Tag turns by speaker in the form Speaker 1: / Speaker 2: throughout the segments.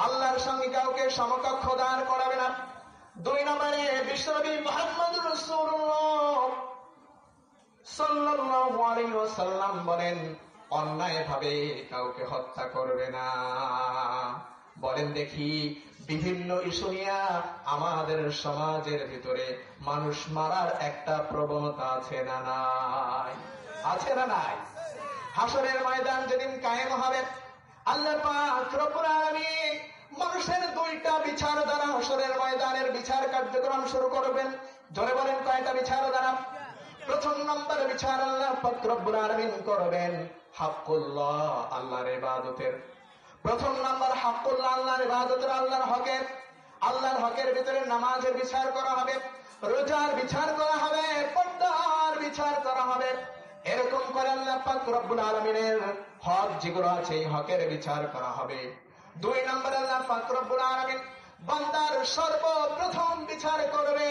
Speaker 1: আল্লাহর সঙ্গে কাউকে সমকক্ষ দাঁড় করাবে না। 2 নম্বরে বিশ্বনবী মুহাম্মদুর রাসূলুল্লাহ সাল্লাল্লাহু আলাইহি ওয়াসাল্লাম বলেন, অন্যায় ভাবে কাউকে হত্যা করবে না। বলেন দেখি, বিভিন্ন ইস্যু নিয়ে আমাদের সমাজের ভিতরে মানুষ মারার একটা প্রবণতা আছে না নাই? আছে না নাই? হাসরের ময়দান যেদিন কায়েম হবে, আল্লাহ পাক রব্বুল আলামিন মানুষের 2টা বিচার দ্বারা হাসরের ময়দানের বিচার কার্যক্রম শুরু করবেন। জোরে বলেন, কয়টা বিচার দ্বারা? প্রথম নম্বর বিচার আল্লাহ পাক রব্বুল আলামিন করবেন হকুল্লাহ, আল্লাহর ইবাদতের। প্রথম নম্বর হকুল্লাহ, আল্লাহর ইবাদতের, আল্লাহর হকের। আল্লাহর হকের ভিতরে নামাজের বিচার করা হবে, রোজার বিচার করা হবে, পর্দার বিচার করা হবে। এরকম করে আল্লাহ পাক রব্বুল আলামিনের হক যেগুলো আছে এই হকের বিচার করা হবে। 2 নম্বরে আল্লাহ পাক রব্বুল আলামিন বান্দার সর্বপ্রথম বিচার করবে,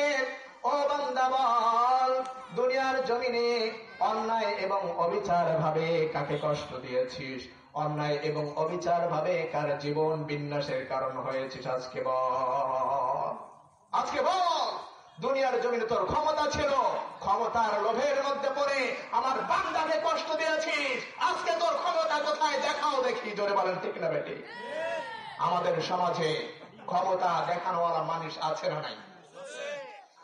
Speaker 1: ও বান্দা বল, দুনিয়ার জমিনে অন্যায় এবং অবিচার ভাবে কাকে কষ্ট দিয়েছিস? অন্যায় এবং অবিচার ভাবে কার জীবন বিন্যাসের কারণ হয়েছিস? আজকে বল, আজকে বল। দুনিয়ার জমিনে তোর ক্ষমতা ছিল, ক্ষমতার লোভের মধ্যে পড়ে আমার বান্দাকে কষ্ট দিয়েছিস। আজকে তোর ক্ষমতা কোথায়? দেখাও দেখি। জোরে বলেন ঠিক না বেটি? আমাদের সমাজে ক্ষমতা দেখানোওয়ালা মানুষ আছে না নাই?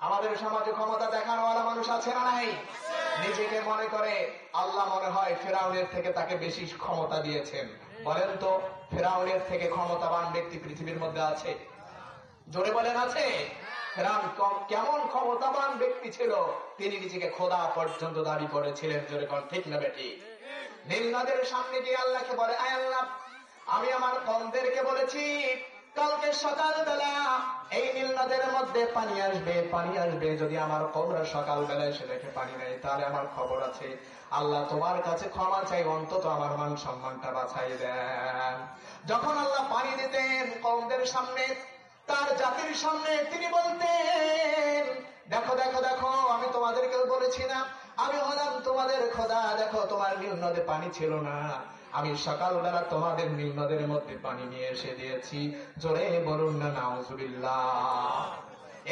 Speaker 1: আমাদের সমাজে ক্ষমতা দেখানোওয়ালা মানুষ আছে না নাই? নিজেকে মনে করে আল্লাহ মনে হয় ফেরাউনের থেকে তাকে বেশি ক্ষমতা দিয়েছেন। বলেন তো, ফেরাউনের থেকে ক্ষমতাবান ব্যক্তি পৃথিবীর মধ্যে আছে? জোরে বলেন, আছে? ফেরাউন কেমন ক্ষমতাবান ব্যক্তি ছিল, তিনি নিজেকে খোদা পর্যন্ত দাবি করেছিলেন। জোরে কোন ঠিক না বেটি? নীল নদের সামনে গিয়ে আল্লাহকে বলে, আয় আল্লাহ, আমি আমার কওমদেরকে বলেছি কালকে সকালবেলা এই নীল নদের মধ্যে পানি আসবে, পানি আসবে। যদি আমার কওমরা সকালবেলায় এসে দেখে পানি নেই, তাহলে আমার খবর আছে। আল্লাহ তোমার কাছে ক্ষমা চাই, অন্তত আমার মান সম্মানটা বাঁচাই দেন। যখন আল্লাহ পানি দিতেন কওমদের সামনে, তার জাতির সামনে, তিনি বলতেন, দেখো দেখো দেখো, আমি তোমাদেরকে বলেছি না আমি হলাম তোমাদের খোদা। দেখো, তোমার নীল নদে পানি ছিল না, আমি সকালবেলা তোমাদের নীল নদের মধ্যে পানি নিয়ে এসে দিয়েছি। জোরে বলুন না নাউজুবিল্লাহ।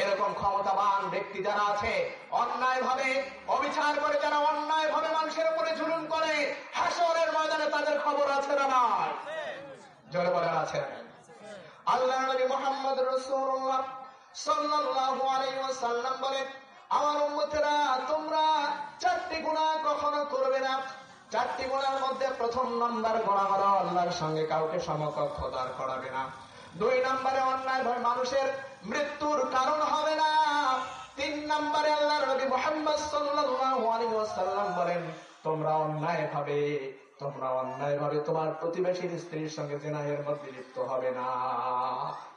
Speaker 1: এরকম ক্ষমতাবান ব্যক্তি যারা আছে, অন্যায় ভাবে অবিচার করে, যারা অন্যায় ভাবে মানুষের উপরে জুলুম করে, হাসরের ময়দানে তাদের খবর আছে না নাই? জোরে বলেন, আছে না? আল্লাহ নবী মুহাম্মদ রাসূলুল্লাহ সাল্লাল্লাহু আলাইহি ওয়াসাল্লাম বলেন, আমার উম্মতেরা, তোমরা 4টি গুনাহ কখনো করবে না। 4টি গুনাহের মধ্যে প্রথম নাম্বার গুনাহ হলো আল্লাহর সঙ্গে কাউকে সমকক্ষ দাঁড় করাবে না। 2 নম্বরে অন্যায় ভাবে মানুষের মৃত্যুর কারণ হবে না। 3 নম্বরে আল্লাহর নবী মুহাম্মদ সাল্লাল্লাহু আলাইহি ওয়াসাল্লাম বলেন, তোমরা অন্যায় ভাবে তোমার প্রতিবেশীর স্ত্রীর সঙ্গে জিনাহের মধ্যে লিপ্ত হবে না।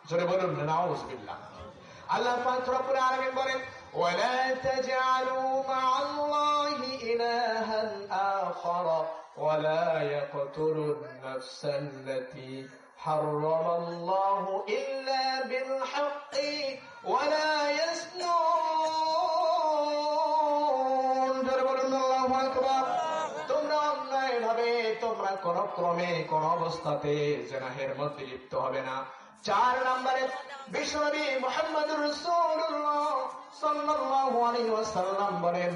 Speaker 1: জোরে বলুন নাউজুবিল্লাহ। আল্লাহ পাক রব্বুল আলামিন বলেন, ওয়ালা তাজআলু মা'আল্লাহি ইলাহান আখারা ওয়ালা ইয়াকতুলুন নাফসাল্লাতী হারামাল্লাহু ইল্লা বিল হাক্কি ওয়ালা ইয়াসনুন। জোরে বলুন আল্লাহু আকবার। তোমরা অন্যায় ভাবে, তোমরা কোন ক্রমে কোন অবস্থাতে জিনাহের মধ্যে লিপ্ত হবে না। 4 নম্বরে বিশ্বনবী মুহাম্মদুর রাসূলুল্লাহ সাল্লাল্লাহু আলাইহি ওয়াসাল্লাম বলেন,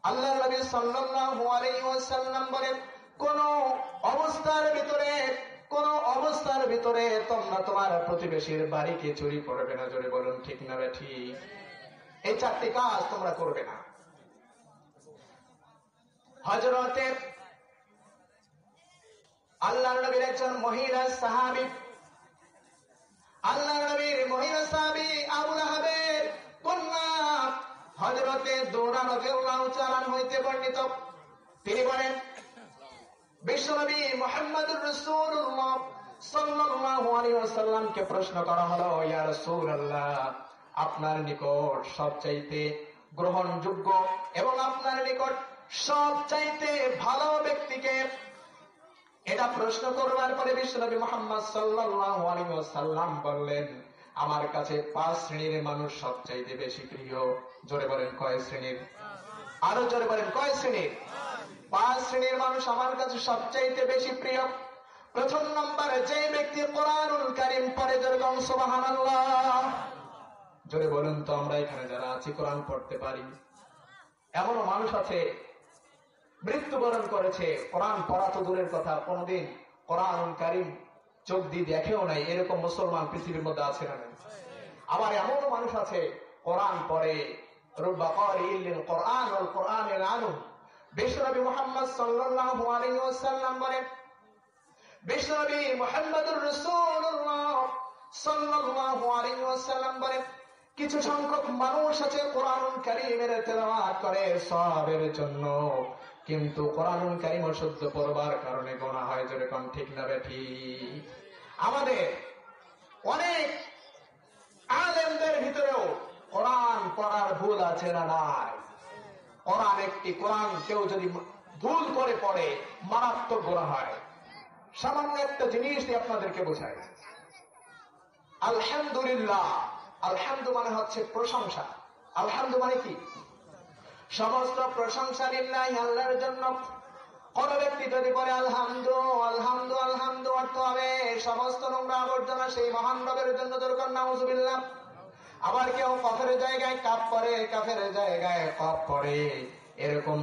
Speaker 1: আল্লাহর নবী সাল্লাল্লাহু আলাইহি ওয়াসাল্লাম বলেন, কোন অবস্থার ভিতরে তোমরা তোমার প্রতিবেশীর বাড়িকে চুরি করবে না। জোরে বলুন ঠিক না বেঠি? এই 4টি কাজ তোমরা করবে না। হযরতে আল্লাহর নবীর একজন মহিলা সাহাবী, আল্লাহর নবীর মহিলা সাহাবী আবু লাহাবের কন্যা হযরতে দৌড়া রাদিয়াল্লাহু তাআলা হইতে বর্ণিত। তিনি বলেন, বিশ্বনবী মুহাম্মদুর রাসূলুল্লাহ সাল্লাল্লাহু আলাইহি ওয়াসাল্লামকে প্রশ্ন করা হলো, ইয়া রাসূলুল্লাহ, আপনার নিকট সবচাইতে গ্রহণযোগ্য এবং আপনার নিকট সবচাইতে ভালো ব্যক্তিকে? এটা প্রশ্ন করবার পরে বিশ্বনবী মুহাম্মদ সাল্লাল্লাহু আলাইহি ওয়াসাল্লাম বললেন, আমার কাছে 5 শ্রেণীর মানুষ সবচাইতে বেশি প্রিয়। জোরে বলেন, কয় শ্রেণীর? আরো জোরে বলেন, কয় শ্রেণীর? 5 শ্রেণীর মানুষ আমার কাছে সবচাইতে বেশি প্রিয়। প্রথম নম্বরে যে ব্যক্তি কোরআনুল কারীম পড়ে যেরকম সুবহানাল্লাহ, জোরে বলুন তো আমরা এখানে যারা আছি কোরআন পড়তে পারি? এমনও মানুষ আছে মৃত্যুবরণ করেছে, কোরআন পড়া তো দূরের কথা, কোনদিন কোরআনুল কারীম চোখ দিয়ে দেখেও নাই, এরকম মুসলমান পৃথিবীর মধ্যে আছে না? আবার এমনও মানুষ আছে কোরআন পড়ে, রুব্বা কারিইল লিল কোরআন ওয়াল কোরআন ইয়ালানু। বিশ্বনবী মুহাম্মদ সাল্লাল্লাহু আলাইহি ওয়াসাল্লাম বলেন, বিশ্বনবী মুহাম্মদুর রাসূলুল্লাহ সাল্লাল্লাহু আলাইহি ওয়াসাল্লাম বলেন, কিছু সংখ্যক মানুষ আছে কোরআনুল কারীমের তেলাওয়াত করে সওয়াবের জন্য, কিন্তু কোরআনুল কারীম শুদ্ধ পড়বার কারণে গুনাহ হয়। জোরে কোন ঠিক না বেঠিক? আমাদের অনেক আলেমদের ভিতরেও কোরআন পড়ার ভুল আছে না নাই? কোরআন কেউ যদি ভুল করে পড়ে মারাত্মক গুনাহ হয়। সামান্য একটা জিনিস দিয়ে আপনাদেরকে বোঝাই। আলহামদুলিল্লাহ, আলহামদু মানে হচ্ছে প্রশংসা। আলহামদু মানে কি? সমস্ত প্রশংসা লিল্লাহি, আল্লাহর জন্য। কোন ব্যক্তি যদি বলে আলহামদু আলহামদু আলহামদু, অর্থ হবে সমস্ত নোংরা আবর্জনা সেই মহান রবের জন্য। দরকার নাউযুবিল্লাহ। আবার কেউ কফের জায়গায় কাফ পড়ে, কাফের জায়গায় কফ পড়ে, এরকম